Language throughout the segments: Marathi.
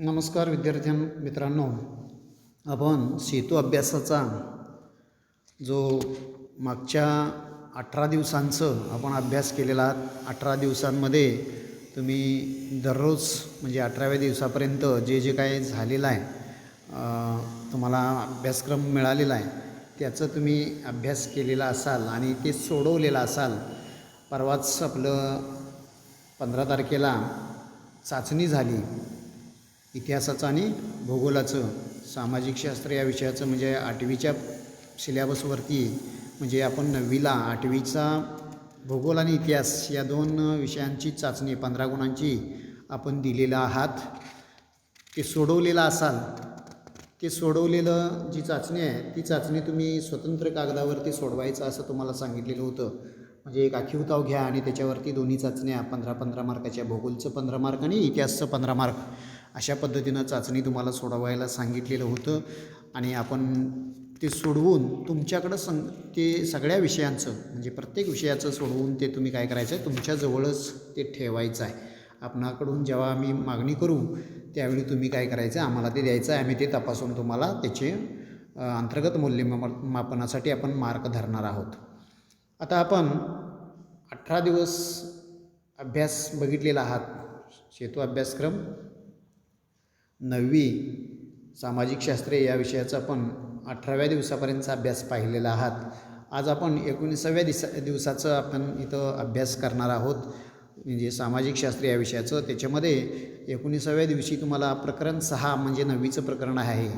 नमस्कार मित्रांनो, आपण सेतू अभ्यासाचा जो मागच्या 18 दिवसांचं आपण अभ्यास केलेला 18 दिवसांमध्ये तुम्ही दररोज म्हणजे 18व्या दिवसापर्यंत जे काय झालेलं आहे, तुम्हाला अभ्यासक्रम मिळालेला आहे त्याचं तुम्ही अभ्यास केलेला असाल आणि ते सोडवलेलं असाल. परवाच आपलं 15 तारखेला चाचणी झाली इतिहासाचं आणि भूगोलाचं. सामाजिक शास्त्र या विषयाचं म्हणजे 8वीच्या सिलेबसवरती म्हणजे आपण 9वीला 8वीचा भूगोल आणि इतिहास या 2 विषयांची चाचणी 15 गुणांची आपण दिलेला आहात. ते सोडवलेलं असाल, ते सोडवलेलं जी चाचणी आहे ती चाचणी तुम्ही स्वतंत्र कागदावरती सोडवायचं असं तुम्हाला सांगितलेलं होतं. म्हणजे एक आखीव घ्या आणि त्याच्यावरती दोन्ही चाचण्या 15-15 मार्काच्या, भूगोलचं 15 मार्क आणि इतिहासचं 15 मार्क अशा पद्धतीनं चाचणी तुम्हाला सोडवायला सांगितलेलं होतं. आणि आपण ते सोडवून तुमच्याकडं ते सगळ्या विषयांचं म्हणजे प्रत्येक विषयाचं सोडवून ते तुम्ही काय करायचं आहे, तुमच्याजवळच ते ठेवायचं आहे. आपणाकडून जेव्हा आम्ही मागणी करू त्यावेळी तुम्ही काय करायचं आहे, आम्हाला ते द्यायचं आहे. आम्ही ते तपासून तुम्हाला त्याचे अंतर्गत मूल्यमापनासाठी आपण मार्क धरणार आहोत. आता आपण 18 दिवस अभ्यास बघितलेला आहात. सेतू अभ्यासक्रम 9वी सामाजिक शास्त्रे या विषयाचा आपण 18व्या दिवसापर्यंतचा अभ्यास पाहिलेला आहात. आज आपण 19व्या दिवसाचं आपण इथं अभ्यास करणार आहोत, म्हणजे सामाजिक शास्त्र या विषयाचं. त्याच्यामध्ये 19व्या दिवशी तुम्हाला प्रकरण 6 म्हणजे 9वीचं प्रकरण आहे,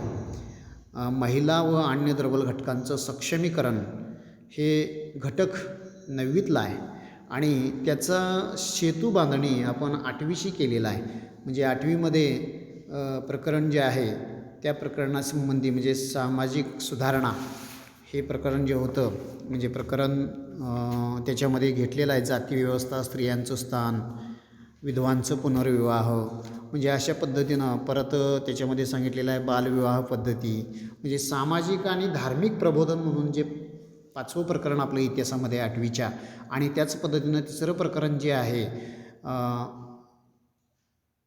महिला व अन्य दुर्बल घटकांचं सक्षमीकरण. हे घटक 9वीतला आहे आणि त्याचा सेतू बांधणी आपण 8वीशी केलेला आहे. म्हणजे 8वीमध्ये प्रकरण जे आहे त्या प्रकरणासंबंधी म्हणजे सामाजिक सुधारणा हे प्रकरण जे होतं, म्हणजे प्रकरण त्याच्यामध्ये घेतलेलं आहे जाती व्यवस्था, स्त्रियांचं स्थान, विधवांचं पुनर्विवाह, म्हणजे अशा पद्धतीनं. परत त्याच्यामध्ये सांगितलेलं आहे बालविवाह पद्धती, म्हणजे सामाजिक आणि धार्मिक प्रबोधन म्हणून जे 5वं प्रकरण आपलं इतिहासामध्ये 8वीच्या. आणि त्याच पद्धतीनं 3रं प्रकरण जे आहे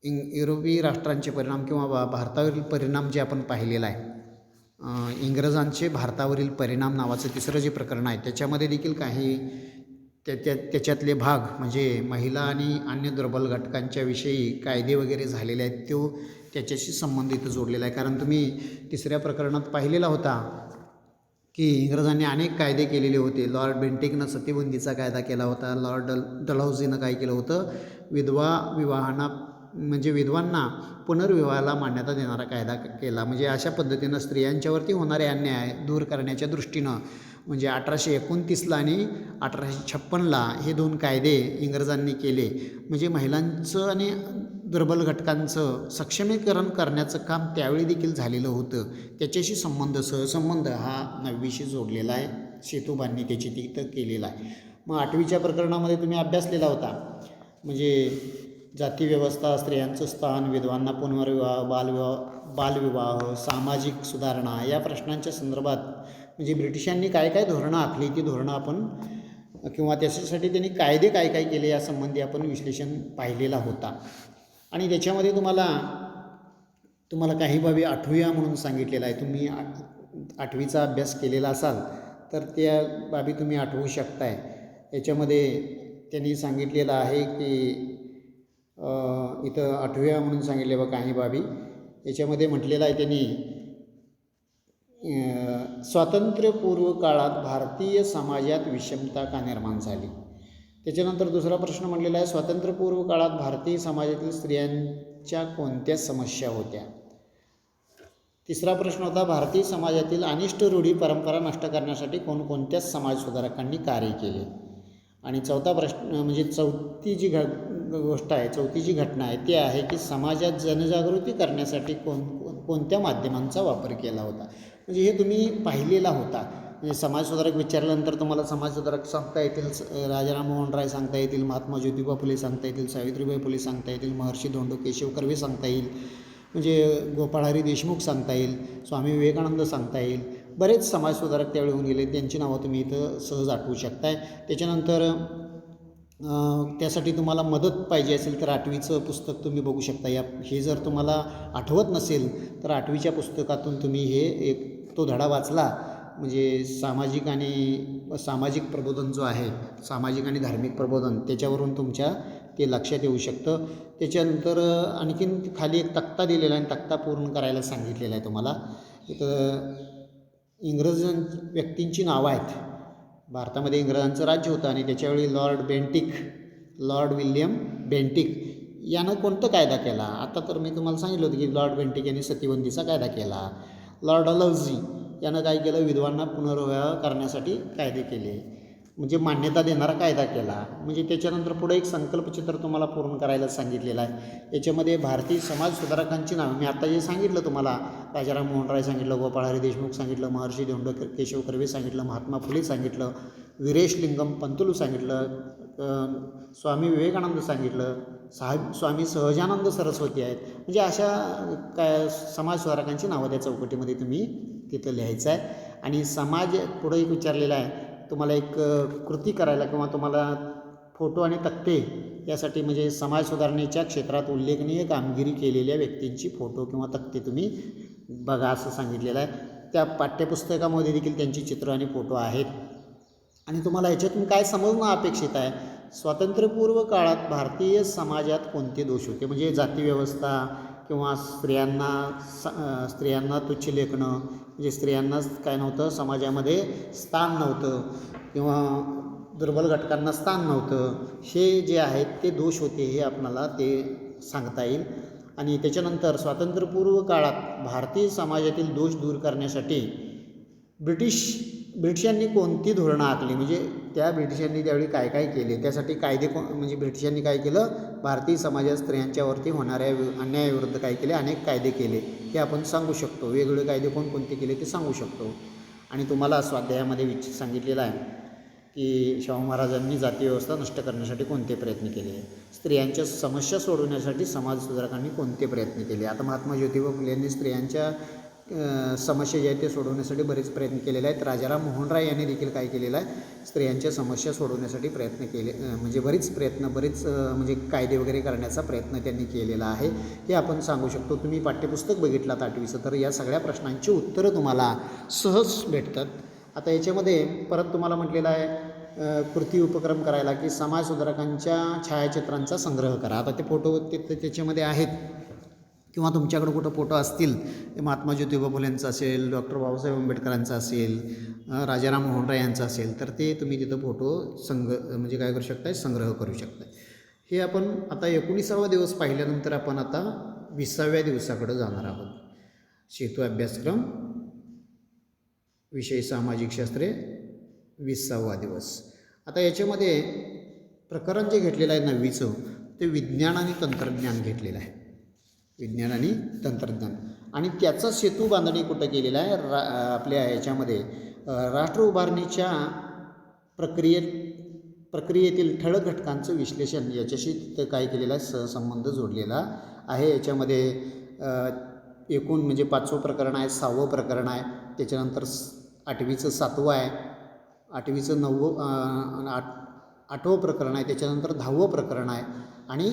युरोपीय राष्ट्रांचे परिणाम किंवा भारतावरील परिणाम जे आपण पाहिलेलं आहे, इंग्रजांचे भारतावरील परिणाम नावाचं 3रं जे प्रकरण आहे त्याच्यामध्ये देखील काही त्याच्यातले भाग म्हणजे महिला आणि अन्य दुर्बल घटकांच्या विषयी कायदे वगैरे झालेले आहेत, तो त्याच्याशी संबंधित जोडलेला आहे. कारण तुम्ही 3ऱ्या प्रकरणात पाहिलेला होता की इंग्रजांनी अनेक कायदे केलेले होते. लॉर्ड बेंटिकनं सतीबंदीचा कायदा केला होता. लॉर्ड डलहौसीनं काय केलं होतं, म्हणजे विधवांना पुनर्विवाहाला मान्यता देणारा कायदा केला. म्हणजे अशा पद्धतीनं स्त्रियांच्यावरती होणारे अन्याय दूर करण्याच्या दृष्टीनं म्हणजे 1829ला आणि 1856ला हे 2 कायदे इंग्रजांनी केले. म्हणजे महिलांचं आणि दुर्बल घटकांचं सक्षमीकरण करण्याचं काम त्यावेळी देखील झालेलं होतं. त्याच्याशी सहसंबंध हा 9वीशी जोडलेला आहे. सेतू बांधणी त्याची तिथं केलेला आहे. मग 8वीच्या प्रकरणामध्ये तुम्ही अभ्यासलेला होता, म्हणजे जाती व्यवस्था, स्त्रियांचं स्थान, विधवांना पुनर्विवाह, बालविवाह, सामाजिक सुधारणा या प्रश्नांच्या संदर्भात म्हणजे ब्रिटिशांनी काय काय धोरणं आखली, ती धोरणं आपण किंवा त्याच्यासाठी त्यांनी कायदे काय काय केले यासंबंधी आपण विश्लेषण पाहिलेला होता. आणि त्याच्यामध्ये तुम्हाला काही बाबी आठवूया म्हणून सांगितलेलं आहे. तुम्ही 8वीचा अभ्यास केलेला असाल तर त्या बाबी तुम्ही आठवू शकताय. याच्यामध्ये त्यांनी सांगितलेलं आहे की इथं आठवूया म्हणून सांगितले बघा काही बाबी. याच्यामध्ये म्हटलेलं आहे त्यांनी स्वातंत्र्यपूर्व काळात भारतीय समाजात विषमता का निर्माण झाली. त्याच्यानंतर 2रा प्रश्न म्हटलेला आहे, स्वातंत्र्यपूर्व काळात भारतीय समाजातील स्त्रियांच्या कोणत्या समस्या होत्या. 3रा प्रश्न होता, भारतीय समाजातील अनिष्ट रूढी परंपरा नष्ट करण्यासाठी कोणकोणत्या समाजसुधारकांनी कार्य केले. आणि 4था प्रश्न म्हणजे चौथी जी घटना आहे ती आहे की समाजात जनजागृती करण्यासाठी कोणत्या माध्यमांचा वापर केला होता. म्हणजे हे तुम्ही पाहिलेला होता. म्हणजे समाजसुधारक विचारल्यानंतर तुम्हाला समाजसुधारक सांगता येतील, राजाराम मोहन राय सांगता येतील, महात्मा ज्योतिबा फुले सांगता येतील, सावित्रीबाई फुले सांगता येतील, महर्षी धोंडो केशव कर्वे सांगता येईल, म्हणजे गोपाळ हरी देशमुख सांगता येईल, स्वामी विवेकानंद सांगता येईल. बरेच समाजसुधारक त्यावेळी होऊन गेले, त्यांची नावं तुम्ही इथं सहज आठवू शकताय. त्याच्यानंतर त्यासाठी तुम्हाला मदत पाहिजे असेल तर 8वीचं पुस्तक तुम्ही बघू शकता. हे जर तुम्हाला आठवत नसेल तर 8वीच्या पुस्तकातून तुम्ही तो धडा वाचला म्हणजे सामाजिक प्रबोधन जो आहे, सामाजिक आणि धार्मिक प्रबोधन, त्याच्यावरून तुमच्या ते लक्षात येऊ शकतं. त्याच्यानंतर आणखीन खाली एक तक्ता दिलेला आहे, तक्ता पूर्ण करायला सांगितलेला आहे तुम्हाला. इथं व्यक्तींची नावं आहेत. भारतामध्ये इंग्रजांचं राज्य होतं आणि त्याच्यावेळी लॉर्ड विल्यम बेंटिक यानं कोणता कायदा केला? आता तर मी तुम्हाला सांगितलं होतं की लॉर्ड बेंटिक यांनी सतीबंदीचा कायदा केला. लॉर्ड डलहौसी यानं काय केलं? विधवांना पुनर्विवाह करण्यासाठी कायदे केले, म्हणजे मान्यता देणारा कायदा केला. म्हणजे त्याच्यानंतर पुढे एक संकल्पचित्र तुम्हाला पूर्ण करायला सांगितलेलं आहे. याच्यामध्ये भारतीय समाज सुधारकांची नावं मी आता जे सांगितलं तुम्हाला, राजाराम मोहन राय सांगितलं, गोपाळ हरी देशमुख सांगितलं, महर्षी धोंडो केशव कर्वे सांगितलं, महात्मा फुले सांगितलं, वीरेश लिंगम पंतुलू सांगितलं, स्वामी विवेकानंद सांगितलं, स्वामी सहजानंद सरस्वती आहेत. म्हणजे अशा समाज सुधारकांची नावं त्या चौकटीमध्ये तुम्ही तिथं लिहायचं आहे. आणि समाज पुढे एक विचारलेला आहे तुम्हाला, एक कृती करायला किंवा तुम्हाला फोटो आणि तक्ते यासाठी, म्हणजे समाज सुधारणेच्या क्षेत्रात उल्लेखनीय कामगिरी केलेल्या व्यक्तींची फोटो किंवा तक्ते तुम्ही बघा असं सांगितलेलं आहे. त्या पाठ्यपुस्तकामध्ये देखील त्यांची चित्र आणि फोटो आहेत. आणि तुम्हाला ह्याच्यातून काय समजणं अपेक्षित आहे? स्वातंत्र्यपूर्व काळात भारतीय समाजात कोणते दोष होते? म्हणजे जातीव्यवस्था किंवा स्त्रियांना तुच्छ लेखणं, म्हणजे स्त्रियांना काय नव्हतं, समाजामध्ये स्थान नव्हतं किंवा दुर्बल घटकांना स्थान नव्हतं, हे जे आहेत ते दोष होते, हे आपणाला ते सांगता येईल. आणि त्याच्यानंतर स्वातंत्र्यपूर्व काळात भारतीय समाजातील दोष दूर करण्यासाठी ब्रिटिशांनी कोणती धोरणं आखली? म्हणजे त्या ब्रिटिशांनी त्यावेळी काय काय केले, त्यासाठी कायदे म्हणजे ब्रिटिशांनी काय केलं? भारतीय समाजात स्त्रियांच्यावरती होणाऱ्या अन्यायाविरुद्ध काय केले? अनेक कायदे केले, हे आपण सांगू शकतो. वेगवेगळे कायदे कोणकोणते केले ते सांगू शकतो. आणि तुम्हाला स्वाध्यायामध्ये सांगितलेलं आहे की शाहू महाराजांनी जाती व्यवस्था नष्ट करण्यासाठी कोणते प्रयत्न केले, स्त्रियांच्या समस्या सोडवण्यासाठी समाज सुधारकांनी कोणते प्रयत्न केले. आता महात्मा ज्योतिबा फुले यांनी स्त्रियांच्या समस्या जे आहेत ते सोडवण्यासाठी बरेच प्रयत्न केलेले आहेत. राजाराम मोहन राय यांनी देखील काय केलेलं आहे? स्त्रियांच्या समस्या सोडवण्यासाठी प्रयत्न केले, म्हणजे बरेच म्हणजे कायदे वगैरे करण्याचा प्रयत्न त्यांनी केलेला आहे, हे आपण सांगू शकतो. तुम्ही पाठ्यपुस्तक बघितलात 8वीचं तर या सगळ्या प्रश्नांची उत्तरं तुम्हाला सहज भेटतात. आता याच्यामध्ये परत तुम्हाला म्हटलेलं आहे कृती उपक्रम करायला की समाज सुधारकांच्या छायाचित्रांचा संग्रह करा. आता ते फोटो त्याच्यामध्ये आहेत किंवा तुमच्याकडं कुठं फोटो असतील, ते महात्मा ज्योतिबा फुलेंचा असेल, डॉक्टर बाबासाहेब आंबेडकरांचा असेल, राजाराम मोहन राय यांचा असेल, तर ते तुम्ही तिथं फोटो म्हणजे काय करू शकताय? संग्रह करू शकताय. हे आपण आता 19वा दिवस पाहिल्यानंतर आपण आता 20व्या दिवसाकडे जाणार आहोत. सेतू अभ्यासक्रम विषय सामाजिक शास्त्रे 20वा दिवस. आता याच्यामध्ये प्रकरण जे घेतलेलं आहे 9वीचं ते विज्ञान आणि तंत्रज्ञान घेतलेलं आहे. विज्ञान आणि तंत्रज्ञान, आणि त्याचा सेतू बांधणी कुठं केलेला आहे? आपल्या ह्याच्यामध्ये राष्ट्र उभारणीच्या प्रक्रियेतील ठळक घटकांचं विश्लेषण याच्याशी तिथं काय केलेलं आहे? सहसंबंध जोडलेला आहे. याच्यामध्ये एकूण म्हणजे 5वं प्रकरण आहे, 6वं प्रकरण आहे, त्याच्यानंतर 8वीचं 7वं आहे, 8वीचं 8वं प्रकरण आहे, त्याच्यानंतर 10वं प्रकरण आहे आणि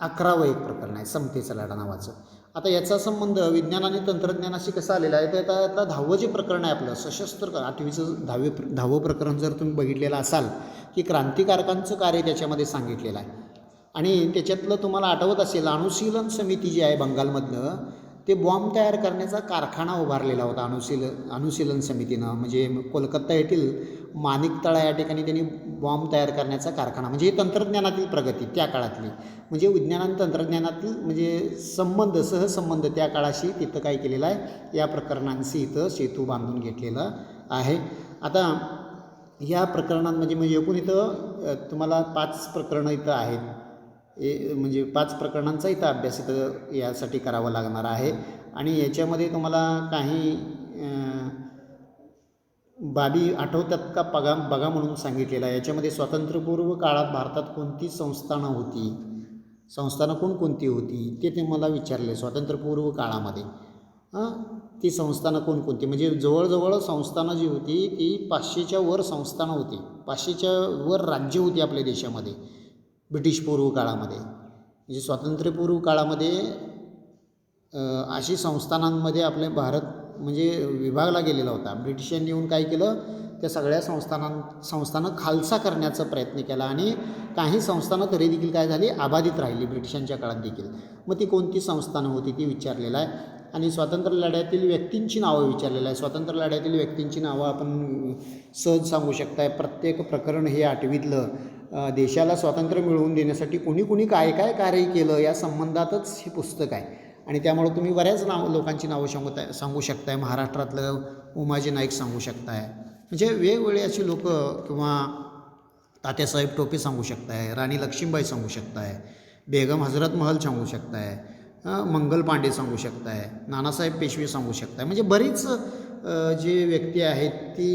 11वं एक प्रकरण आहे समतेचा लढा नावाचं. आता याचा संबंध विज्ञान आणि तंत्रज्ञानाशी कसा आलेला आहे? तर आता 10वं जे प्रकरण आहे आपलं सशस्त्र 8वीचं 10वं प्रकरण जर तुम्ही बघितलेलं असाल की क्रांतिकारकांचं कार्य त्याच्यामध्ये सांगितलेलं आहे. आणि त्याच्यातलं तुम्हाला आठवत असेल अनुशीलन समिती जी आहे बंगालमधलं, ते बॉम्ब तयार करण्याचा कारखाना उभारलेला होता अनुशीलन समितीनं. म्हणजे कोलकाता येथील माणिकतळा या ठिकाणी त्यांनी बॉम्ब तयार करण्याचा कारखाना, म्हणजे तंत्रज्ञानातील प्रगती त्या काळातली, म्हणजे विज्ञान आणि तंत्रज्ञानातील म्हणजे सहसंबंध त्या काळाशी तिथं काय केलेलं आहे? या प्रकरणांशी इथं सेतू बांधून घेतलेला आहे. आता या प्रकरणांमध्ये म्हणजे एकूण इथं तुम्हाला 5 प्रकरणं इथं आहेत. म्हणजे 5 प्रकरणांचा इथं अभ्यास इथं यासाठी करावा लागणार आहे. आणि याच्यामध्ये तुम्हाला काही बाबी आठवतात का बघा म्हणून सांगितलेलं आहे. याच्यामध्ये स्वातंत्र्यपूर्व काळात भारतात कोणती संस्थानं होती, संस्थानं कोणकोणती होती ते मला विचारले स्वातंत्र्यपूर्व काळामध्ये. ती संस्थानं कोणकोणती, म्हणजे जवळजवळ संस्थानं जी होती ती 500च्या वर संस्थानं होती, 500च्या वर राज्य होती आपल्या देशामध्ये ब्रिटिशपूर्व काळामध्ये. म्हणजे स्वातंत्र्यपूर्व काळामध्ये अशी संस्थानांमध्ये आपले भारत म्हणजे विभागला गेलेला होता. ब्रिटिशांनी येऊन काय केलं, त्या सगळ्या संस्थानं खालसा करण्याचा प्रयत्न केला आणि काही संस्थानं तरी देखील काय झाली, अबाधित राहिली ब्रिटिशांच्या काळात देखील. मग ती कोणती संस्थानं होती ती विचारलेलं आहे. आणि स्वातंत्र्य लढ्यातील व्यक्तींची नावं विचारलेलं आहे. स्वातंत्र्य लढ्यातील व्यक्तींची नावं आपण सहज सांगू शकताय. प्रत्येक प्रकरण हे 8वीतलं देशाला स्वातंत्र्य मिळवून देण्यासाठी कुणी कुणी काय काय कार्य केलं या संबंधातच हे पुस्तक आहे. आणि त्यामुळं तुम्ही बऱ्याच लोकांची नावं सांगू शकताय. महाराष्ट्रातलं उमाजी नाईक सांगू शकताय. म्हणजे वेगवेगळे अशी लोक, किंवा तात्यासाहेब टोपे सांगू शकताय, राणी लक्ष्मीबाई सांगू शकताय, बेगम हजरत महल सांगू शकताय, मंगल पांडे सांगू शकताय, नानासाहेब पेशवे सांगू शकताय. म्हणजे बरीच जे व्यक्ती आहेत ती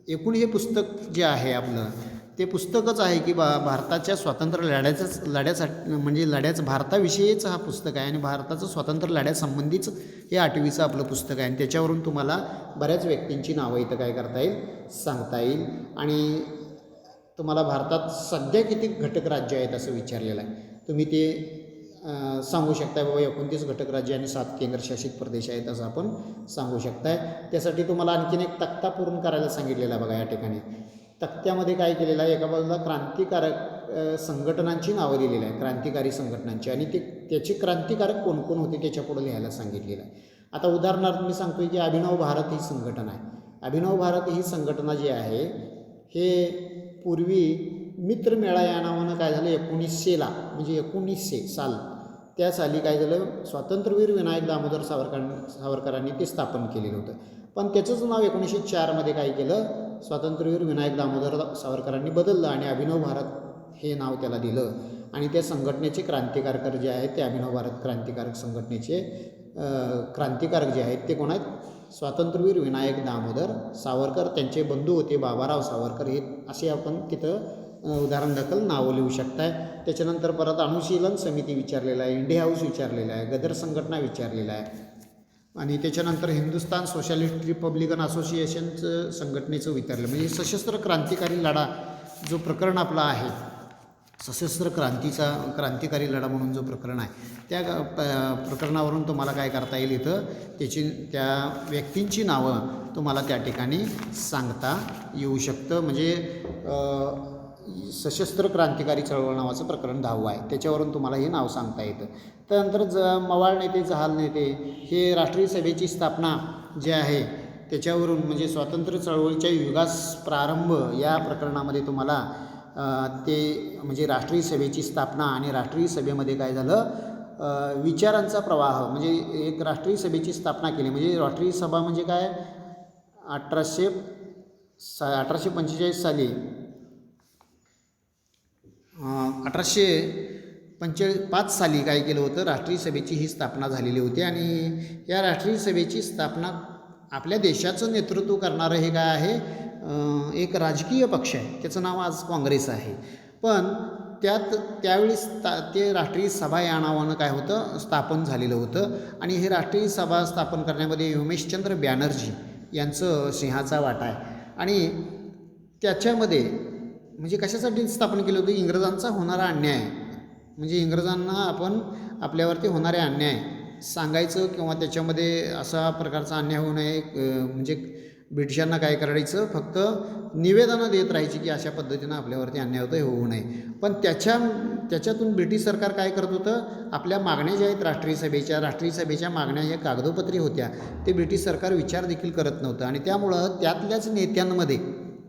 एकूण हे पुस्तक जे आहे आपलं ते पुस्तकच आहे की भारताच्या स्वातंत्र्य लढ्यासाठी म्हणजे भारताविषयीच हा पुस्तक आहे. आणि भारताचं स्वातंत्र्य लढ्यासंबंधीच हे 8वीचं आपलं पुस्तक आहे. आणि त्याच्यावरून तुम्हाला बऱ्याच व्यक्तींची नावं इथं काय करता येईल, सांगता येईल. आणि तुम्हाला भारतात सध्या किती घटक राज्य आहेत असं विचारलेलं आहे. तुम्ही ते सांगू शकताय. बाबा 29 घटक राज्य आणि 7 केंद्रशासित प्रदेश आहेत असं आपण सांगू शकताय. त्यासाठी तुम्हाला आणखीन एक तक्ता पूर्ण करायला सांगितलेला आहे. बघा या ठिकाणी तक्त्यामध्ये काय केलेलं आहे, एका बाजूला क्रांतिकारक संघटनांची नावं दिलेली आहे, क्रांतिकारी संघटनांची, आणि त्याचे क्रांतिकारक कोण कोण होते त्याच्यापुढे लिहायला सांगितलेलं आहे. आता उदाहरणार्थ मी सांगतोय की अभिनव भारत ही संघटना आहे. अभिनव भारत ही संघटना जी आहे हे पूर्वी मित्रमेळा या नावानं काय झालं 1900ला, म्हणजे 1900 साल, त्या साली काय झालं, स्वातंत्र्यवीर विनायक दामोदर सावरकरांनी ते स्थापन केलेलं होतं. पण त्याचंच नाव 1904मध्ये काय केलं, स्वातंत्र्यवीर विनायक दामोदर सावरकरांनी बदललं आणि अभिनव भारत हे नाव त्याला दिलं. आणि त्या संघटनेचे क्रांतिकारक जे आहेत ते अभिनव भारत क्रांतिकारक संघटनेचे क्रांतिकारक जे आहेत ते कोण आहेत, स्वातंत्र्यवीर विनायक दामोदर सावरकर, त्यांचे बंधू होते बाबाराव सावरकर, हे असे आपण तिथं उदाहरण दाखल नावं लिहू शकताय. त्याच्यानंतर परत अनुशीलन समिती विचारलेलं आहे, इंडिया हाऊस विचारलेलं आहे, गदर संघटना विचारलेलं आहे. आणि त्याच्यानंतर हिंदुस्तान सोशलिस्ट रिपब्लिकन असोसिएशनचं संघटनेचं विचारलं. म्हणजे सशस्त्र क्रांतिकारी लढा जो प्रकरण आपला आहे, सशस्त्र क्रांतिकारी लढा म्हणून जो प्रकरण आहे त्या प्रकरणावरून तुम्हाला काय करता येईल, इथं त्या व्यक्तींची नावं तुम्हाला त्या ठिकाणी सांगता येऊ शकतं. म्हणजे सशस्त्र क्रांतिकारी चळवळ नावाचं प्रकरण 10वं आहे, त्याच्यावरून तुम्हाला हे नाव सांगता येतं. त्यानंतर मवाळ नेते, जहाल नेते, हे राष्ट्रीय सभेची स्थापना जे आहे त्याच्यावरून, म्हणजे स्वातंत्र्य चळवळीच्या युगास प्रारंभ या प्रकरणामध्ये तुम्हाला ते म्हणजे राष्ट्रीय सभेची स्थापना आणि राष्ट्रीय सभेमध्ये काय झालं, विचारांचा प्रवाह, म्हणजे एक राष्ट्रीय सभेची स्थापना केली. म्हणजे राष्ट्रीय सभा म्हणजे काय, 1845 साली 1855 साली काय केलं होतं, राष्ट्रीय सभेची ही स्थापना झालेली होती. आणि या राष्ट्रीय सभेची स्थापना आपल्या देशाचं नेतृत्व करणारं हे काय आहे, एक राजकीय पक्ष आहे, त्याचं नाव आज काँग्रेस आहे. पण त्यावेळी ते राष्ट्रीय सभा या नावानं काय होतं, स्थापन झालेलं होतं. आणि हे राष्ट्रीय सभा स्थापन करण्यामध्ये उमेशचंद्र बॅनर्जी यांचं सिंहाचा वाटा आहे. आणि त्याच्यामध्ये म्हणजे कशासाठी स्थापन केलं होतं, इंग्रजांचा होणारा अन्याय, म्हणजे इंग्रजांना आपल्यावरती होणारे अन्याय सांगायचं, किंवा त्याच्यामध्ये असा प्रकारचा अन्याय होऊ नये, म्हणजे ब्रिटिशांना काय करायचं, फक्त निवेदनं देत राहायची की अशा पद्धतीनं आपल्यावरती अन्याय होतं, हे होऊ नये. पण त्याच्यातून ब्रिटिश सरकार काय करत होतं, आपल्या मागण्या ज्या आहेत राष्ट्रीय सभेच्या मागण्या ह्या कागदोपत्री होत्या, ते ब्रिटिश सरकार विचार देखील करत नव्हतं. आणि त्यामुळं त्यातल्याच नेत्यांमध्ये,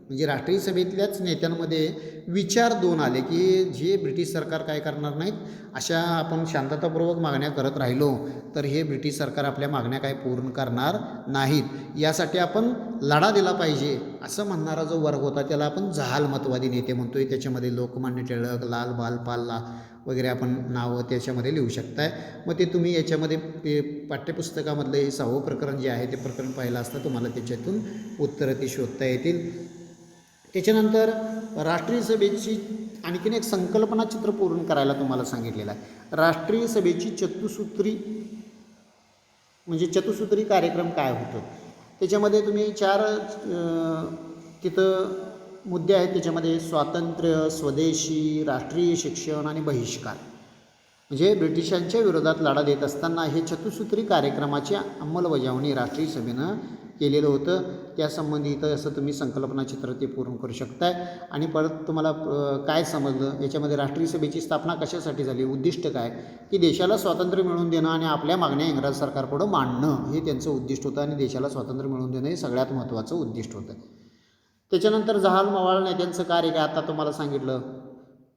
म्हणजे राष्ट्रीय सभेतल्याच नेत्यांमध्ये विचार 2 आले की जे ब्रिटिश सरकार काय करणार नाहीत, अशा आपण शांततापूर्वक मागण्या करत राहिलो तर हे ब्रिटिश सरकार आपल्या मागण्या काय पूर्ण करणार नाहीत, यासाठी आपण लढा दिला पाहिजे असं म्हणणारा जो वर्ग होता त्याला आपण जहालमतवादी नेते म्हणतोय. त्याच्यामध्ये लोकमान्य टिळक, लाल बाल पाल वगैरे आपण नावं त्याच्यामध्ये लिहू शकताय. मग ते तुम्ही याच्यामध्ये पाठ्यपुस्तकामधलं हे 6वं प्रकरण जे आहे ते प्रकरण पाहिलं असतं, तुम्हाला त्याच्यातून उत्तरं ती शोधता येतील. त्याच्यानंतर राष्ट्रीय सभेची आणखीन एक संकल्पना चित्र पूर्ण करायला तुम्हाला सांगितलेलं आहे. राष्ट्रीय सभेची चतुसूत्री म्हणजे चतुसूत्री कार्यक्रम काय होतं. त्याच्यामध्ये तुम्ही 4 तिथं मुद्दे आहेत. त्याच्यामध्ये स्वातंत्र्य, स्वदेशी, राष्ट्रीय शिक्षण आणि बहिष्कार. म्हणजे ब्रिटिशांच्या विरोधात लढा देत असताना हे चतुसूत्री कार्यक्रमाची अंमलबजावणी राष्ट्रीय सभेनं केलेलं होतं. त्यासंबंधी इथं असं तुम्ही संकल्पनाचित्र ते पूर्ण करू शकताय. आणि परत तुम्हाला काय समजलं याच्यामध्ये, राष्ट्रीय सभेची स्थापना कशासाठी झाली, उद्दिष्ट काय, की देशाला स्वातंत्र्य मिळवून देणं आणि आपल्या मागण्या इंग्रज सरकारपुढं मांडणं हे त्यांचं उद्दिष्ट होतं. आणि देशाला स्वातंत्र्य मिळवून देणं हे सगळ्यात महत्त्वाचं उद्दिष्ट होतं. त्याच्यानंतर जहाल मवाळ नेत्यांचं कार्य काय, आता तुम्हाला सांगितलं.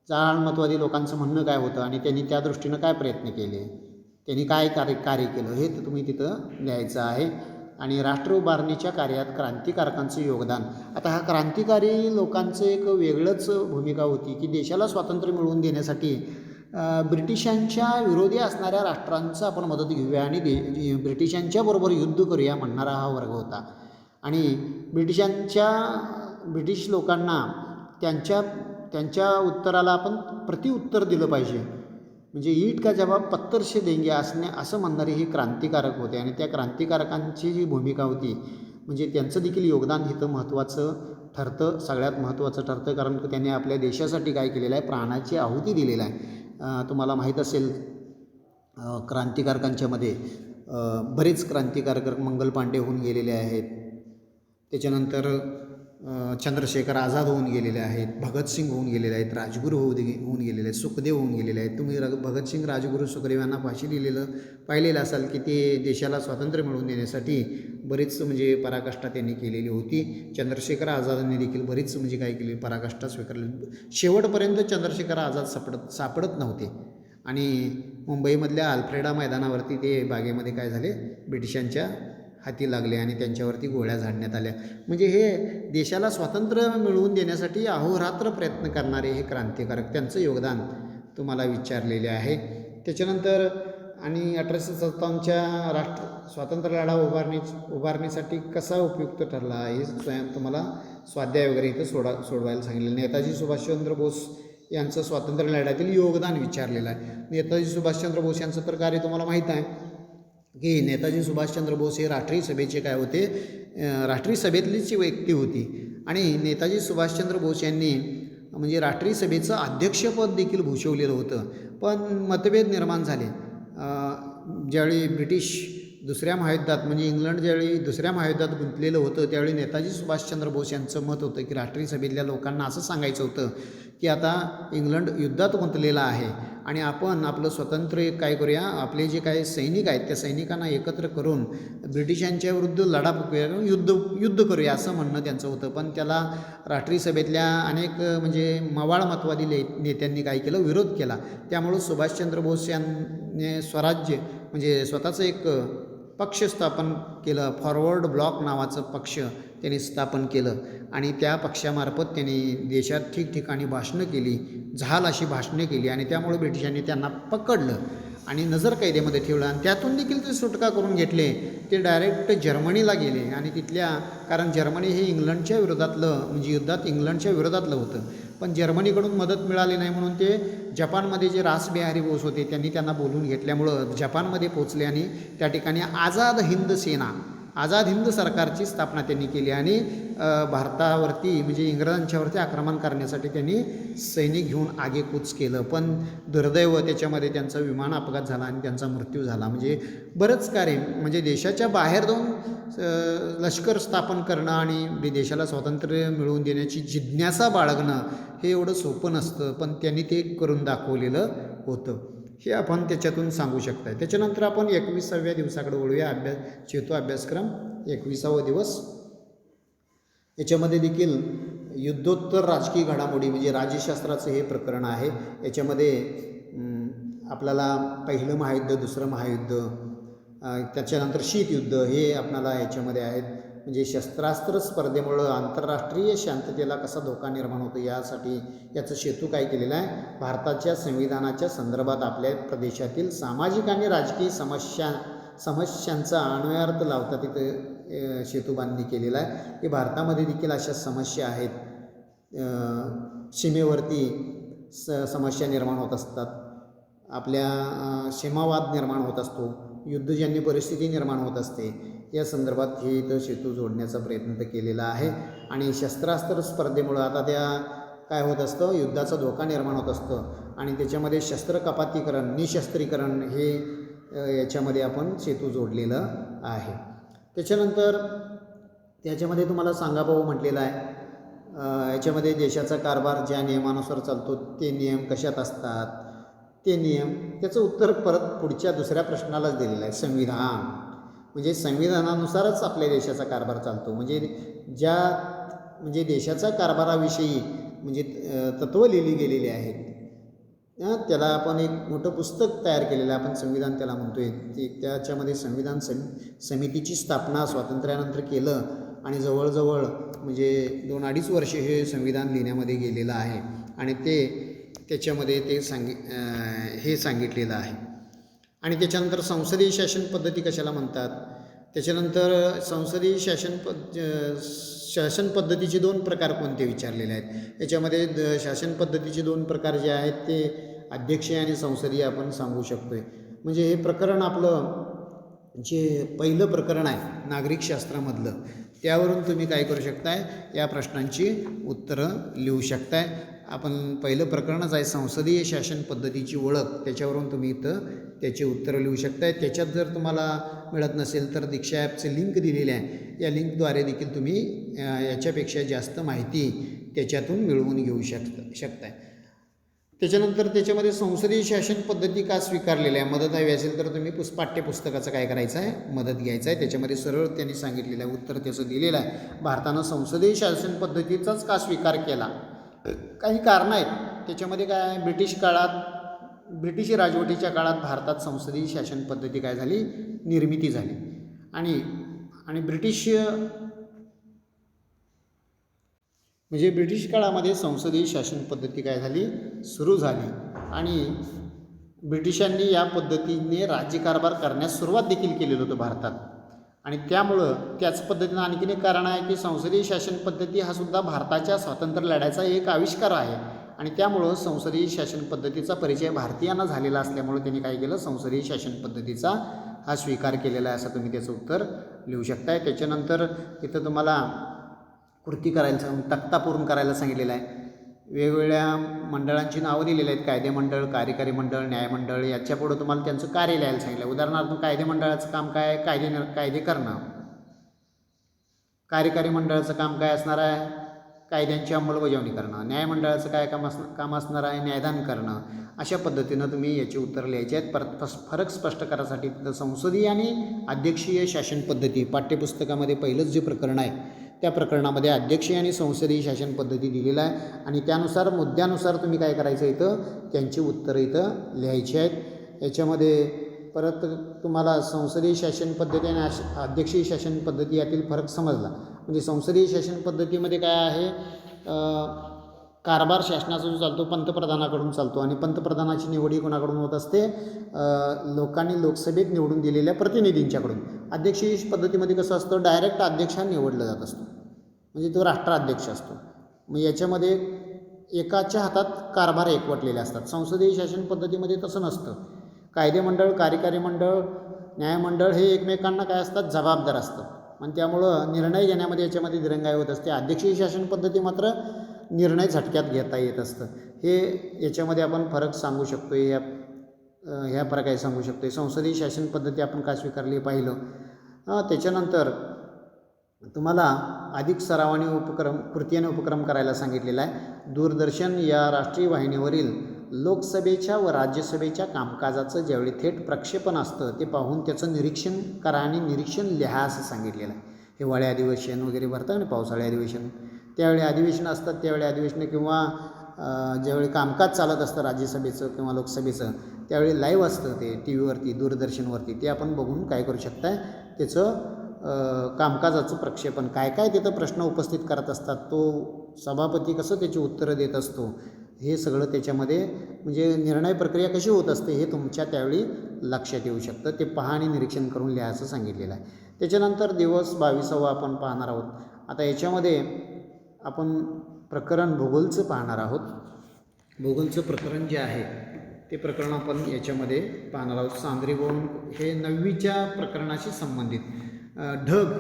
जहालमतवादी लोकांचं म्हणणं काय होतं आणि त्यांनी त्या दृष्टीनं काय प्रयत्न केले, त्यांनी काय कार्य केलं हे तर तुम्ही तिथं लिहायचं आहे. आणि राष्ट्र उभारणीच्या कार्यात क्रांतिकारकांचं योगदान. आता हा क्रांतिकारी लोकांचं एक वेगळंच भूमिका होती की देशाला स्वातंत्र्य मिळवून देण्यासाठी ब्रिटिशांच्या विरोधी असणाऱ्या राष्ट्रांचं आपण मदत घेऊया आणि ब्रिटिशांच्या बरोबर युद्ध करूया म्हणणारा हा वर्ग होता. आणि ब्रिटिश लोकांना त्यांच्या उत्तराला आपण प्रतिउत्तर दिलं पाहिजे. म्हणजे ईट का जवाब पत्थर से देंगे असं म्हणणारे हे क्रांतिकारक होते. आणि त्या क्रांतिकारकांची जी भूमिका होती म्हणजे त्यांचं देखील योगदान इथं महत्त्वाचं ठरतं, सगळ्यात महत्त्वाचं ठरतं. कारण त्यांनी आपल्या देशासाठी काय केलेलं आहे, प्राणाची आहुती दिलेला आहे. तुम्हाला माहीत असेल क्रांतिकारकांच्यामध्ये बरेच क्रांतिकारक मंगल पांडे होऊन गेलेले आहेत. त्याच्यानंतर चंद्रशेखर आझाद होऊन गेलेले आहेत, भगतसिंग होऊन गेलेले आहेत, राजगुरू होऊन गेलेले आहेत, सुखदेव होऊन गेलेले आहेत. तुम्ही भगतसिंग, राजगुरू, सुखदेव यांना फाशी दिलेलं पाहिलेलं असाल की ते देशाला स्वातंत्र्य मिळवून देण्यासाठी बरीच म्हणजे पराकाष्ठा त्यांनी केलेली होती. चंद्रशेखर आझादांनी देखील बरीच म्हणजे काय केली, पराकाष्ठा स्वीकारली. शेवटपर्यंत चंद्रशेखर आझाद सापडत नव्हते. आणि मुंबईमधल्या अल्फ्रेडा मैदानावरती ते बागेमध्ये काय झाले, ब्रिटिशांच्या हाती लागले आणि त्यांच्यावरती गोळ्या झाडण्यात आल्या. म्हणजे हे देशाला स्वातंत्र्य मिळवून देण्यासाठी अहोरात्र प्रयत्न करणारे हे क्रांतिकारक, त्यांचं योगदान तुम्हाला विचारलेले आहे. त्याच्यानंतर आणि 1857च्या स्वातंत्र्य लढा उभारणीसाठी कसा उपयुक्त ठरला हे तुम्हाला स्वाध्याय वगैरे इथं सोडवायला सांगितलं. नेताजी सुभाषचंद्र बोस यांचं स्वातंत्र्य लढ्यातील योगदान विचारलेलं आहे. नेताजी सुभाषचंद्र बोस यांचं तर कार्य तुम्हाला माहीत आहे की नेताजी सुभाषचंद्र बोस हे राष्ट्रीय सभेचे काय होते, राष्ट्रीय सभेतलीच व्यक्ती होती. आणि नेताजी सुभाषचंद्र बोस यांनी म्हणजे राष्ट्रीय सभेचं अध्यक्षपद देखील भूषवलेलं होतं. पण मतभेद निर्माण झाले. ज्यावेळी ब्रिटिश दुसऱ्या महायुद्धात म्हणजे इंग्लंड ज्यावेळी दुसऱ्या महायुद्धात गुंतलेलं होतं त्यावेळी नेताजी सुभाषचंद्र बोस यांचं मत होतं की राष्ट्रीय सभेतल्या लोकांना असं सांगायचं होतं की आता इंग्लंड युद्धात गुंतलेला आहे आणि आपण आपलं स्वातंत्र्य काय करूया, आपले जे काही सैनिक आहेत त्या सैनिकांना एकत्र करून ब्रिटिशांच्या विरुद्ध लढा फुकूया, युद्ध करूया असं म्हणणं त्यांचं होतं. पण त्याला राष्ट्रीय सभेतल्या अनेक म्हणजे मवाळमतवादी नेत्यांनी काय केलं, विरोध केला. त्यामुळं सुभाषचंद्र बोस यांनी स्वराज्य म्हणजे स्वतःचं एक पक्ष स्थापन केलं. फॉरवर्ड ब्लॉक नावाचं पक्ष त्यांनी स्थापन केलं आणि त्या पक्षामार्फत त्यांनी देशात ठिकठिकाणी भाषणं केली, जहाल अशी भाषणे केली. आणि त्यामुळे ब्रिटिशांनी त्यांना पकडलं आणि नजरकैदेमध्ये ठेवलं. आणि त्यातून देखील ते सुटका करून घेतले. ते डायरेक्ट जर्मनीला गेले आणि तिथल्या, कारण जर्मनी हे इंग्लंडच्या विरोधातलं म्हणजे युद्धात इंग्लंडच्या विरोधातलं होतं. पण जर्मनीकडून मदत मिळाली नाही म्हणून ते जपानमध्ये जे रासबिहारी बोस होते त्यांनी त्यांना बोलवून घेतल्यामुळं जपानमध्ये पोचले आणि त्या ठिकाणी आझाद हिंद सेना, आझाद हिंद सरकारची स्थापना त्यांनी केली. आणि भारतावरती म्हणजे इंग्रजांच्यावरती आक्रमण करण्यासाठी त्यांनी सैनिक घेऊन आगेकूच केलं. पण दुर्दैव त्याच्यामध्ये त्यांचा विमान अपघात झाला आणि त्यांचा मृत्यू झाला. म्हणजे बरंच कार्य म्हणजे देशाच्या बाहेर जाऊन लष्कर स्थापन करणं आणि देशाला स्वातंत्र्य मिळवून देण्याची जिज्ञासा बाळगणं हे एवढं सोपं नसतं. पण त्यांनी ते करून दाखवलेलं होतं, हे आपण त्याच्यातून सांगू शकताय. त्याच्यानंतर आपण 21व्या दिवसाकडे वळूया. चेतो अभ्यासक्रम 21वा दिवस. याच्यामध्ये देखील युद्धोत्तर राजकीय घडामोडी म्हणजे राज्यशास्त्राचं हे प्रकरण आहे. याच्यामध्ये आपल्याला पहिलं महायुद्ध, दुसरं महायुद्ध, त्याच्यानंतर शीतयुद्ध हे आपल्याला याच्यामध्ये आहेत. म्हणजे शस्त्रास्त्र स्पर्धेमुळं आंतरराष्ट्रीय शांततेला कसा धोका निर्माण होतो यासाठी याचं सेतू काय केलेलं आहे, भारताच्या संविधानाच्या संदर्भात आपल्या प्रदेशातील सामाजिक आणि राजकीय समस्यांचा अन्वयार्थ लावता तिथं सेतू बांधणी केलेला आहे. की भारतामध्ये देखील अशा समस्या आहेत, सीमेवरती समस्या निर्माण होत असतात, आपल्या सीमावाद निर्माण होत असतो. युद्धजन्य परिस्थिती निर्माण होत असते, या संदर्भात हे इथं सेतू जोडण्याचा प्रयत्न तर केलेला आहे. आणि शस्त्रास्त्र स्पर्धेमुळं आता त्या काय होत असतं, युद्धाचा धोका निर्माण होत असतं आणि त्याच्यामध्ये शस्त्रकपातीकरण, निशस्त्रीकरण हे याच्यामध्ये आपण सेतू जोडलेलं आहे. त्याच्यानंतर त्याच्यामध्ये तुम्हाला सांगाभाऊ म्हटलेलं आहे, याच्यामध्ये देशाचा कारभार ज्या नियमानुसार चालतो ते नियम कशात असतात, ते नियम, त्याचं उत्तर परत पुढच्या दुसऱ्या प्रश्नालाच दिलेलं आहे. संविधान म्हणजे संविधानानुसारच आपल्या देशाचा कारभार चालतो. म्हणजे देशाच्या कारभाराविषयी म्हणजे तत्त्व लिहिली गेलेली आहेत. त्याला आपण एक मोठं पुस्तक तयार केलेलं आहे, आपण संविधान त्याला म्हणतोय. त्याच्यामध्ये संविधान समितीची स्थापना स्वातंत्र्यानंतर केलं आणि जवळजवळ म्हणजे 2-2.5 वर्षे हे संविधान लिहिण्यामध्ये गेलेलं आहे आणि त्याच्यामध्ये ते हे सांगितलेलं आहे. आणि त्याच्यानंतर संसदीय शासन पद्धती कशाला म्हणतात, त्याच्यानंतर संसदीय शासन पद्धतीचे 2 प्रकार कोणते विचारलेले आहेत. याच्यामध्ये शासन पद्धतीचे 2 प्रकार जे आहेत ते अध्यक्षीय आणि संसदीय आपण सांगू शकतो आहे. म्हणजे हे प्रकरण आपलं जे पहिलं प्रकरण आहे नागरिकशास्त्रामधलं, त्यावरून तुम्ही काय करू शकताय, या प्रश्नांची उत्तरं लिहू शकताय. आपण पहिलं प्रकरणच आहे संसदीय शासन पद्धतीची ओळख, त्याच्यावरून तुम्ही इथं त्याची उत्तरं लिहू शकताय. त्याच्यात जर तुम्हाला मिळत नसेल तर दीक्षा ॲपचं लिंक दिलेली आहे, या लिंकद्वारे देखील तुम्ही याच्यापेक्षा जास्त माहिती त्याच्यातून मिळवून घेऊ शकताय. त्याच्यानंतर त्याच्यामध्ये संसदीय शासन पद्धती का स्वीकारलेली आहे, मदत हवी असेल तर तुम्ही पाठ्यपुस्तकाचं काय करायचं आहे, मदत घ्यायचं आहे. त्याच्यामध्ये सरळ त्यांनी सांगितलेलं आहे, उत्तर त्याचं दिलेलं आहे. भारतानं संसदीय शासन पद्धतीचाच का स्वीकार केला, काही कारणं आहेत. त्याच्यामध्ये काय आहे, ब्रिटिश राजवटीच्या काळात भारतात संसदीय शासन पद्धती काय झाली, निर्मिती झाली आणि ब्रिटिश काळामध्ये संसदीय शासन पद्धती काय झाली, सुरू झाली आणि ब्रिटिशांनी या पद्धतीने राज्यकारभार करण्यास सुरुवात देखील केलेलं होतं भारतात. आणि त्यामुळं त्याच पद्धतीनं आणखीन एक कारण आहे की संसदीय शासन पद्धती हा सुद्धा भारताच्या स्वातंत्र्य लढ्याचा एक आविष्कार आहे आणि त्यामुळं संसदीय शासन पद्धतीचा परिचय भारतीयांना झालेला असल्यामुळं त्यांनी काय केलं, संसदीय शासन पद्धतीचा हा स्वीकार केलेला आहे, असं तुम्ही त्याचं उत्तर लिहू शकताय. त्याच्यानंतर इथं तुम्हाला कृती करायचं, तक्ता पूर्ण करायला सांगितलेला आहे. वेगवेगळ्या मंडळांची नावं दिलेली आहेत, कायदेमंडळ, कार्यकारी मंडळ, न्यायमंडळ. याच्यापुढं तुम्हाला त्यांचं कार्य लिहायला सांगितलं. उदाहरणार्थ कायदेमंडळाचं काम काय, कायदे करणं. कार्यकारी मंडळाचं काम काय असणार आहे, कायद्यांची अंमलबजावणी करणं. न्यायमंडळाचं काय काम असणार आहे, न्यायदान करणं. अशा पद्धतीनं तुम्ही याची उत्तरं लिहायची आहेत. परत फरक स्पष्ट करायसाठी संसदीय आणि अध्यक्षीय शासन पद्धती पाठ्यपुस्तकामध्ये पहिलंच जे प्रकरण आहे त्या प्रकरणामध्ये अध्यक्षीय आणि संसदीय शासन पद्धती दिलेला आहे आणि त्यानुसार मुद्द्यानुसार तुम्ही काय करायचं, इथं त्यांची उत्तरं इथं लिहायची आहेत. याच्यामध्ये परत तुम्हाला संसदीय शासन पद्धती आणि अध्यक्षीय शासन पद्धती यातील फरक समजला. म्हणजे संसदीय शासन पद्धतीमध्ये काय आहे, कारभार शासनाचा जो चालतो पंतप्रधानाकडून चालतो आणि पंतप्रधानाची निवड कोणाकडून होत असते, लोकांनी लोकसभेत निवडून दिलेल्या प्रतिनिधींच्याकडून. अध्यक्षीय पद्धतीमध्ये कसं असतं, डायरेक्ट अध्यक्ष हा निवडला जात असतो, म्हणजे तो राष्ट्राध्यक्ष असतो. मग याच्यामध्ये एकाच्या हातात कारभार एकवटलेले असतात. संसदीय शासन पद्धतीमध्ये तसं नसतं. कायदेमंडळ, कार्यकारी मंडळ, न्यायमंडळ हे एकमेकांना काय असतात, जबाबदार असतात आणि त्यामुळं निर्णय घेण्यामध्ये याच्यामध्ये दिरंगाई होत असते. अध्यक्षीय शासन पद्धती मात्र निर्णय झटक्यात घेता येत असतं. हे याच्यामध्ये आपण फरक सांगू शकतो, ह्या प्रकारे सांगू शकतो. संसदीय शासन पद्धती आपण का स्वीकारली पाहिलं. त्याच्यानंतर तुम्हाला अधिक सरावाने कृतीने उपक्रम करायला सांगितलेला आहे. दूरदर्शन या राष्ट्रीय वाहिनीवरील लोकसभेच्या व राज्यसभेच्या कामकाजाचं ज्यावेळी थेट प्रक्षेपण असतं ते पाहून त्याचं निरीक्षण करा आणि निरीक्षण लिहा असं सांगितलेलं आहे. हिवाळी अधिवेशन वगैरे भरतं आणि पावसाळी अधिवेशन, त्यावेळी अधिवेशन असतात, त्यावेळी अधिवेशन किंवा ज्यावेळी कामकाज चालत असतं राज्यसभेचं किंवा लोकसभेचं त्यावेळी लाईव्ह असतं ते टी व्हीवरती, दूरदर्शनवरती. ते आपण बघून काय करू शकताय, त्याचं कामकाजाचं प्रक्षेपण काय काय तिथं प्रश्न उपस्थित करत असतात, तो सभापती कसं त्याची उत्तरं देत असतो, हे सगळं त्याच्यामध्ये म्हणजे निर्णय प्रक्रिया कशी होत असते हे तुमच्या त्यावेळी लक्षात येऊ शकतं. ते पहा आणि निरीक्षण करून लिहायचं सांगितलेलं आहे. त्याच्यानंतर दिवस 22वा आपण पाहणार आहोत. आता याच्यामध्ये आपण प्रकरण भूगोलचं पाहणार आहोत. भूगोलचं प्रकरण जे आहे ते प्रकरण आपण याच्यामध्ये पाहणार आहोत. सांद्रीभवन हे 9वीच्या प्रकरणाशी संबंधित ढग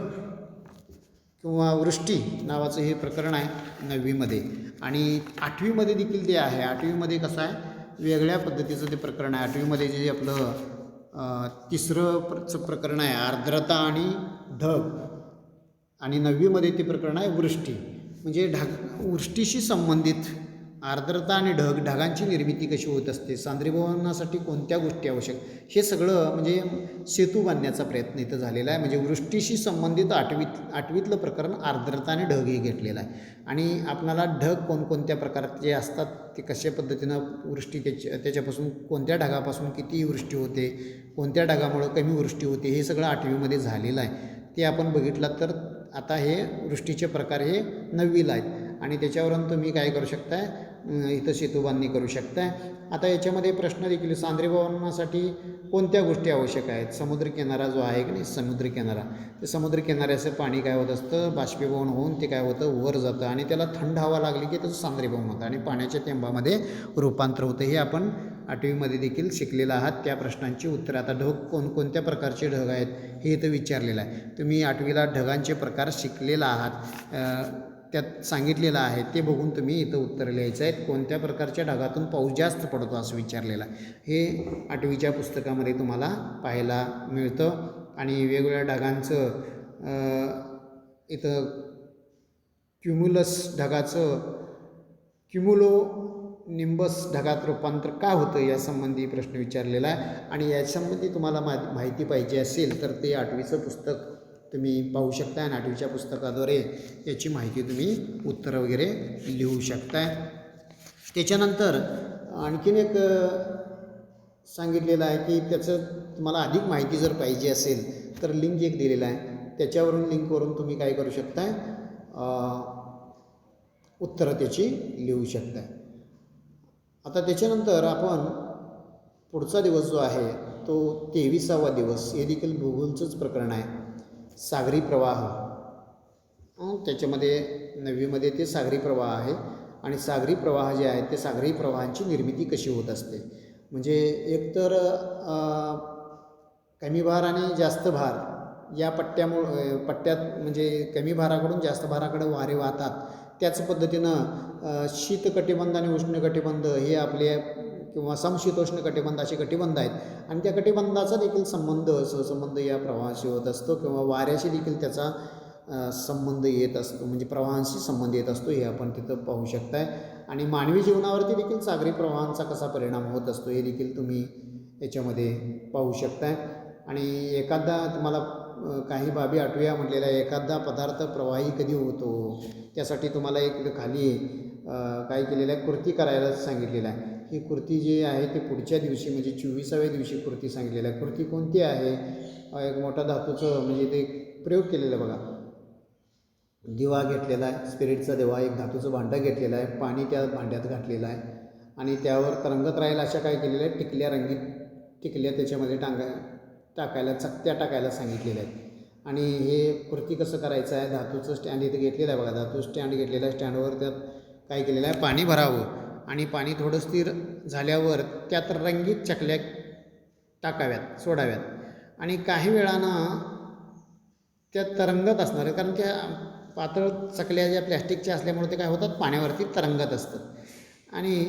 किंवा वृष्टी नावाचं हे प्रकरण आहे 9वीमध्ये. आणि 8वीमध्ये देखील ते आहे. 8वीमध्ये कसं आहे, वेगळ्या पद्धतीचं ते प्रकरण आहे. 8वीमध्ये जे आपलं तिसरं प्रकरण आहे आर्द्रता आणि ढग, आणि 9वीमध्ये ते प्रकरण आहे वृष्टी. म्हणजे वृष्टीशी संबंधित आर्द्रता आणि ढगांची निर्मिती कशी होत असते, सांद्रीभवनासाठी कोणत्या गोष्टी आवश्यक, हे सगळं म्हणजे सेतू बांधण्याचा प्रयत्न इथं झालेला आहे. म्हणजे वृष्टीशी संबंधित 8वीतलं प्रकरण आर्द्रता आणि ढग हे घेतलेलं आहे. आणि आपणाला ढग कोणकोणत्या प्रकारचे असतात, ते कशा पद्धतीनं वृष्टी त्याच्यापासून कोणत्या ढगापासून किती वृष्टी होते, कोणत्या ढगामुळं कमी वृष्टी होते, हे सगळं 8वीमध्ये झालेलं आहे. ते आपण बघितलं तर आता हे वृष्टीचे प्रकार हे 9वीला आहेत. आणि त्याच्यावरून तुम्ही काय करू शकताय, इथं सेतू बांधणी करू शकताय. आता याच्यामध्ये प्रश्न देखील, सांद्रीभवनासाठी कोणत्या गोष्टी आवश्यक आहेत. समुद्रकिनारा जो आहे की नाही, समुद्रकिनारा, ते समुद्रकिनाऱ्याचं पाणी काय होत असतं, बाष्पीभवन होऊन ते काय होतं, वर जातं आणि त्याला थंड हवा लागली की त्याचं सांद्रीभवन होतं आणि पाण्याच्या थेंबामध्ये रूपांतर होतं. हे आपण 8वीमध्ये देखील शिकलेलं आहात. त्या प्रश्नांची उत्तरं. आता ढग कोणकोणत्या प्रकारचे ढग आहेत हे इथं विचारलेलं आहे. तुम्ही 8वीला ढगांचे प्रकार शिकलेला आहात, त्यात सांगितलेलं आहे, ते बघून तुम्ही इथं उत्तर लिहायचं आहेत. कोणत्या प्रकारच्या ढगातून पाऊस जास्त पडतो असं विचारलेलं आहे. हे 8वीच्या पुस्तकामध्ये तुम्हाला पाहायला मिळतं. आणि वेगवेगळ्या ढगांचं इथं क्युम्युलस ढगाचं क्युम्युलो निंबस ढगात रूपांतर का होतं यासंबंधी प्रश्न विचारलेला आहे. आणि यासंबंधी तुम्हाला माहिती पाहिजे असेल तर ते 8वीचं पुस्तक तुम्ही पाहू शकता आणि 8वीच्या पुस्तकाद्वारे याची माहिती तुम्ही उत्तरं वगैरे लिहू शकताय. त्याच्यानंतर आणखीन एक सांगितलेलं आहे की त्याचं तुम्हाला अधिक माहिती जर पाहिजे असेल तर लिंक एक दिलेला आहे, त्याच्यावरून लिंकवरून तुम्ही काय करू शकताय, उत्तरं त्याची लिहू शकताय. आता त्याच्यानंतर आपण पुढचा दिवस जो आहे तो 23वा दिवस, हे देखील भूगोलचंच प्रकरण आहे. सागरी प्रवाह, त्याच्यामध्ये 9वीमध्ये ते सागरी प्रवाह आहे. आणि सागरी प्रवाह जे आहेत ते सागरी प्रवाहांची निर्मिती कशी होत असते. म्हणजे एकतर कमी भार आणि जास्त भार या पट्ट्यात म्हणजे कमी भाराकडून जास्त भाराकडे वारे वाहतात. त्याच पद्धतीनं शीत कटिबंध आणि उष्ण कटिबंध हे आपले किंवा समशीतोष्ण कटिबंध असे कटिबंध आहेत. आणि त्या कटिबंधाचा देखील सहसंबंध या प्रवाहाशी होत असतो किंवा वाऱ्याशी देखील त्याचा संबंध येत असतो, म्हणजे प्रवाहांशी संबंध येत असतो, हे आपण तिथं पाहू शकताय. आणि मानवी जीवनावरती देखील सागरी प्रवाहांचा कसा परिणाम होत असतो हे देखील तुम्ही याच्यामध्ये पाहू शकताय. आणि एखादा तुम्हाला काही बाबी आठवूया म्हटलेल्या, एखादा पदार्थ प्रवाही कधी होतो त्यासाठी तुम्हाला एक खाली काय केलेलं आहे, कृती करायला सांगितलेलं आहे. ही कृती जी आहे ते पुढच्या दिवशी म्हणजे 24व्या दिवशी कृती सांगितलेलं आहे. कृती कोणती आहे, एक मोठा धातूचं म्हणजे ते प्रयोग केलेलं बघा. दिवा घेतलेला आहे, स्पिरिटचा दिवा, एक धातूचं भांडं घेतलेलं आहे, पाणी त्या भांड्यात घातलेलं आहे आणि त्यावर तरंगत राहील अशा काय केलेल्या आहेत, टिकल्या, रंगीत टिकल्या त्याच्यामध्ये चकत्या टाकायला सांगितलेल्या आहेत. आणि हे कृती कसं करायचं आहे, धातूचं स्टँड इथं घेतलेलं आहे बघा, धातू स्टँड घेतलेलं आहे. स्टँडवर त्यात काय केलेलं आहे, पाणी भरावं आणि पाणी थोडं स्थिर झाल्यावर त्यात रंगीत चकल्या टाकाव्यात, सोडाव्यात. आणि काही वेळानं त्या तरंगत असणार आहे, कारण त्या पातळ चकल्या ज्या प्लॅस्टिकच्या असल्यामुळे ते काय होतात, पाण्यावरती तरंगत असतात. आणि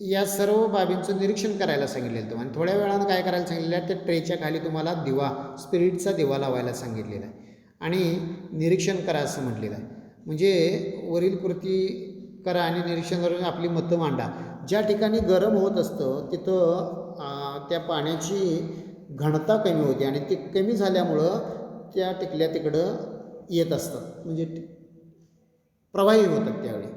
या सर्व बाबींचं निरीक्षण करायला सांगितलेलं होतं. आणि थोड्या वेळानं काय करायला सांगितलेलं आहे, त्या ट्रेच्या खाली तुम्हाला दिवा, स्पिरिटचा दिवा लावायला सांगितलेला आहे आणि निरीक्षण करा असं म्हटलेलं आहे. म्हणजे वरील कृती करा आणि निरीक्षण करून आपली मतं मांडा. ज्या ठिकाणी गरम होत असतं तिथं त्या पाण्याची घनता कमी होते आणि ते कमी झाल्यामुळं त्या टिकल्या तिकडं येत असतात, म्हणजे प्रवाही होतात त्यावेळी.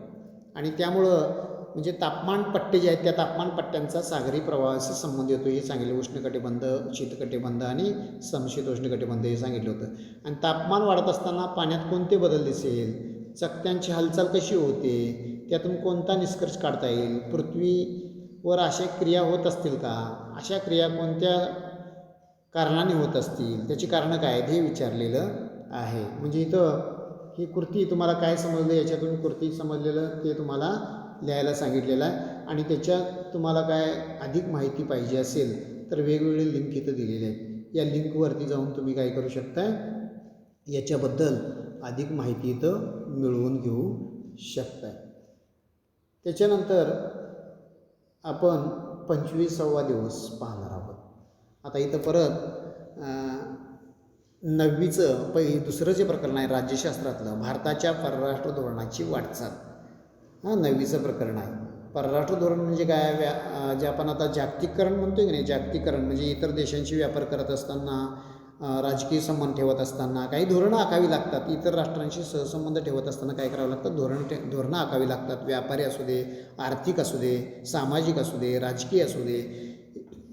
आणि त्यामुळं म्हणजे तापमान पट्टे जे आहेत त्या तापमान पट्ट्यांचा सागरी प्रवाहाशी संबंध येतो हे सांगितलं. उष्णकटिबंध, शीतकटिबंध आणि समशीतोष्ण कटिबंध हे सांगितलं होतं. आणि तापमान वाढत असताना पाण्यात कोणते बदल दिसेल, चकत्यांची हालचाल कशी होते, त्यातून कोणता निष्कर्ष काढता येईल, पृथ्वीवर अशा क्रिया होत असतील का, अशा क्रिया कोणत्या कारणाने होत असतील, त्याची कारणं काय आहेत हे विचारलेलं आहे. म्हणजे इथं ही कृती तुम्हाला काय समजलं, याच्यातून कृती समजलेलं ते तुम्हाला लिहायला सांगितलेला आहे. आणि त्याच्यात तुम्हाला काय अधिक माहिती पाहिजे असेल तर वेगवेगळे लिंक इथं दिलेले आहेत. या लिंकवरती जाऊन तुम्ही काय करू शकता, याच्याबद्दल अधिक माहिती इथं मिळवून घेऊ शकता. त्याच्यानंतर आपण 25वा दिवस पाहणार आहोत. आता इथं परत 9वीचं दुसरं जे प्रकरण आहे राज्यशास्त्रातलं, भारताच्या परराष्ट्र धोरणाची वाटचाल, 9वीचं प्रकरण आहे. परराष्ट्र धोरण म्हणजे काय, जे आपण आता जागतिकीकरण म्हणतोय की नाही, जागतिकीकरण म्हणजे इतर देशांशी व्यापार करत असताना, राजकीय संबंध ठेवत असताना काही धोरणं आखावी लागतात. इतर राष्ट्रांशी सहसंबंध ठेवत असताना काय करावं लागतं, धोरणं आखावी लागतात. व्यापारी असू दे, आर्थिक असू दे, सामाजिक असू दे, राजकीय असू दे,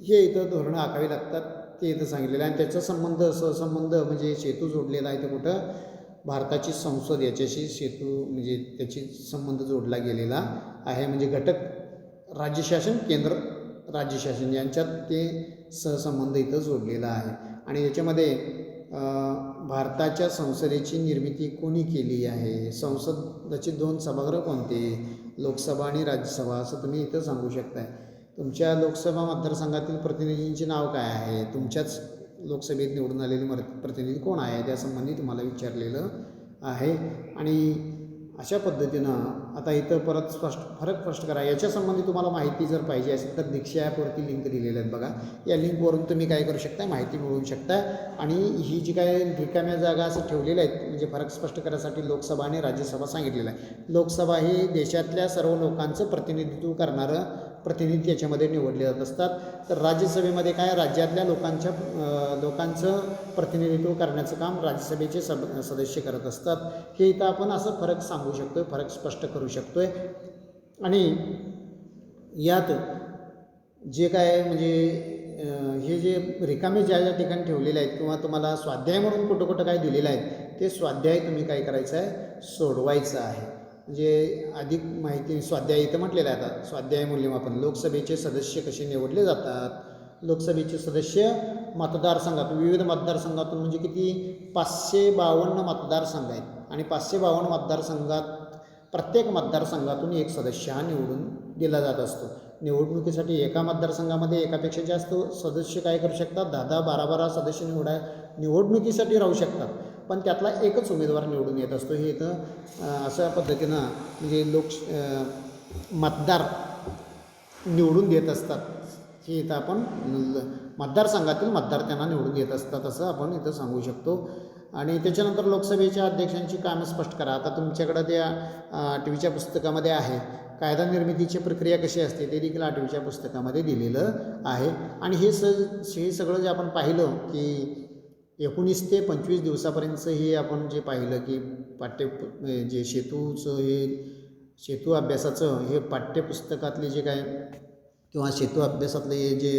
हे इथं धोरणं आखावी लागतात. ते इथं सांगितलेलं आहे. आणि त्याचा संबंध, सहसंबंध म्हणजे सेतू जोडलेला आहे. तर कुठं, भारताची संसद याच्याशी सेतू म्हणजे त्याची संबंध जोडला गेलेला आहे. म्हणजे घटक राज्यशासन, केंद्र राज्यशासन यांच्यात ते सहसंबंध इथं जोडलेला आहे. आणि याच्यामध्ये भारताच्या संसदेची निर्मिती कोणी केली आहे, संसदाचे 2 सभागृह कोणते, लोकसभा आणि राज्यसभा, असं तुम्ही इथं सांगू शकताय. तुमच्या लोकसभा मतदारसंघातील प्रतिनिधींचे नाव काय आहे, तुमच्याच लोकसभेत निवडून आलेले प्रतिनिधी कोण आहे, त्यासंबंधी तुम्हाला विचारलेलं आहे. आणि अशा पद्धतीनं आता इथं परत फरक स्पष्ट करा. याच्यासंबंधी तुम्हाला माहिती जर पाहिजे असेल तर दीक्षा ॲपवरती लिंक दिलेल्या आहेत बघा. या लिंकवरून तुम्ही काय करू शकता, माहिती मिळवू शकता. आणि ही जी काय रिकाम्या जागा असं ठेवलेल्या आहेत म्हणजे फरक स्पष्ट करण्यासाठी लोकसभा आणि राज्यसभा सांगितलेलं आहे. लोकसभा ही देशातल्या सर्व लोकांचं प्रतिनिधित्व करणारं प्रतिनिधी याच्यामध्ये निवडले जात असतात. तर राज्यसभेमध्ये काय, राज्यातल्या लोकांचं प्रतिनिधित्व करण्याचं काम राज्यसभेचे सदस्य करत असतात. हे इथं आपण असं फरक सांगू शकतो, फरक स्पष्ट करू शकतो आहे. आणि यात जे काय म्हणजे हे जे रिकामे ज्या ठिकाणी ठेवलेले आहेत किंवा तुम्हाला स्वाध्याय म्हणून कुठं काय दिलेलं आहे, ते स्वाध्याय तुम्ही काय करायचं आहे, सोडवायचं आहे. म्हणजे अधिक माहिती स्वाध्याय इथं म्हटलेलं आहे. आता स्वाध्याय मूल्यमापन, लोकसभेचे सदस्य कसे निवडले जातात. लोकसभेचे सदस्य मतदारसंघातून, विविध मतदारसंघातून, म्हणजे किती, 552 मतदारसंघ आहेत. आणि 552 मतदारसंघात प्रत्येक मतदारसंघातून एक सदस्य हा निवडून दिला जात असतो. निवडणुकीसाठी एका मतदारसंघामध्ये एकापेक्षा जास्त सदस्य काय करू शकतात, 10-10, 12-12 सदस्य निवडणुकीसाठी राहू शकतात. पण त्यातला एकच उमेदवार निवडून येत असतो. हे इथं अशा पद्धतीनं म्हणजे मतदार निवडून देत असतात. हे इथं आपण मतदारसंघातील मतदार त्यांना निवडून देत असतात असं आपण इथं सांगू शकतो. आणि त्याच्यानंतर लोकसभेच्या अध्यक्षांची कामं स्पष्ट करा. आता तुमच्याकडं त्या 8वीच्या पुस्तकामध्ये आहे. कायदा निर्मितीची प्रक्रिया कशी असते ते देखील 8वीच्या पुस्तकामध्ये दिलेलं आहे. आणि हे सगळं जे आपण पाहिलं की 19 ते 25 दिवसापर्यंतचं हे आपण जे पाहिलं की जे सेतू अभ्यासाचं हे पाठ्यपुस्तकातले जे काय किंवा सेतू अभ्यासातले जे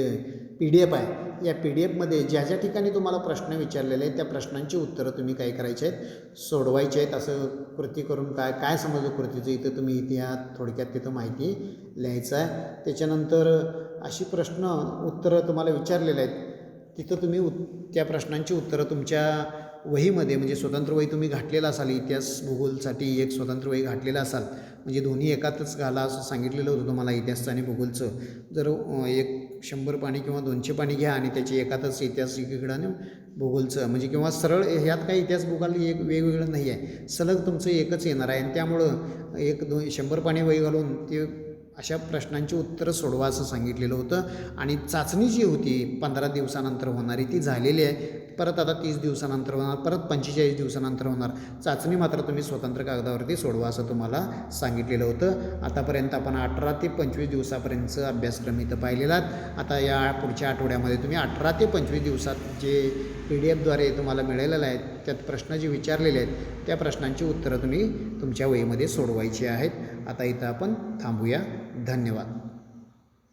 PDF आहे, या PDFमध्ये ज्या ज्या ठिकाणी तुम्हाला प्रश्न विचारलेले आहेत त्या प्रश्नांची उत्तरं तुम्ही काय करायचे आहेत, सोडवायचे आहेत. असं कृती करून काय समजलं कृतीचं, इथं तुम्ही इतिहास थोडक्यात तिथं माहिती लिहायचं आहे. त्याच्यानंतर अशी प्रश्न उत्तरं तुम्हाला विचारलेले आहेत, तिथं तुम्ही त्या प्रश्नांची उत्तरं तुमच्या वहीमध्ये, म्हणजे स्वतंत्र वही तुम्ही घातलेला असाल, इतिहास भूगोलसाठी एक स्वतंत्र वही घातलेला असाल, म्हणजे दोन्ही एकातच घाला असं सांगितलेलं होतं तुम्हाला इतिहासचं आणि भूगोलचं. जर 100 पानी किंवा 200 पानी घ्या आणि त्याची एकातच इतिहास एकीकडं आणि भूगोलचं, म्हणजे किंवा सरळ ह्यात काही इतिहास भूगोल एक वेगवेगळं नाही आहे, सलग तुमचं एकच येणार आहे. आणि त्यामुळं 100 पानी वही घालून ते अशा प्रश्नांची उत्तरं सोडवा असं सांगितलेलं होतं. आणि चाचणी जी होती 15 दिवसानंतर होणारी ती झालेली आहे. परत आता 30 दिवसानंतर होणार, परत 45 दिवसानंतर होणार. चाचणी मात्र तुम्ही स्वतंत्र कागदावरती सोडवा असं तुम्हाला सांगितलेलं होतं. आतापर्यंत आपण 18 ते 25 दिवसापर्यंतचं अभ्यासक्रम इथं पाहिलेला. आता या पुढच्या आठवड्यामध्ये तुम्ही 18 ते 25 दिवसात जे PDF द्वारे तुम्हाला मिळालेलं आहे त्यात प्रश्न जे विचारलेले आहेत त्या प्रश्नांची उत्तरं तुम्ही तुमच्या वहीमध्ये सोडवायची आहेत. आता इथं आपण थांबूया. धन्यवाद.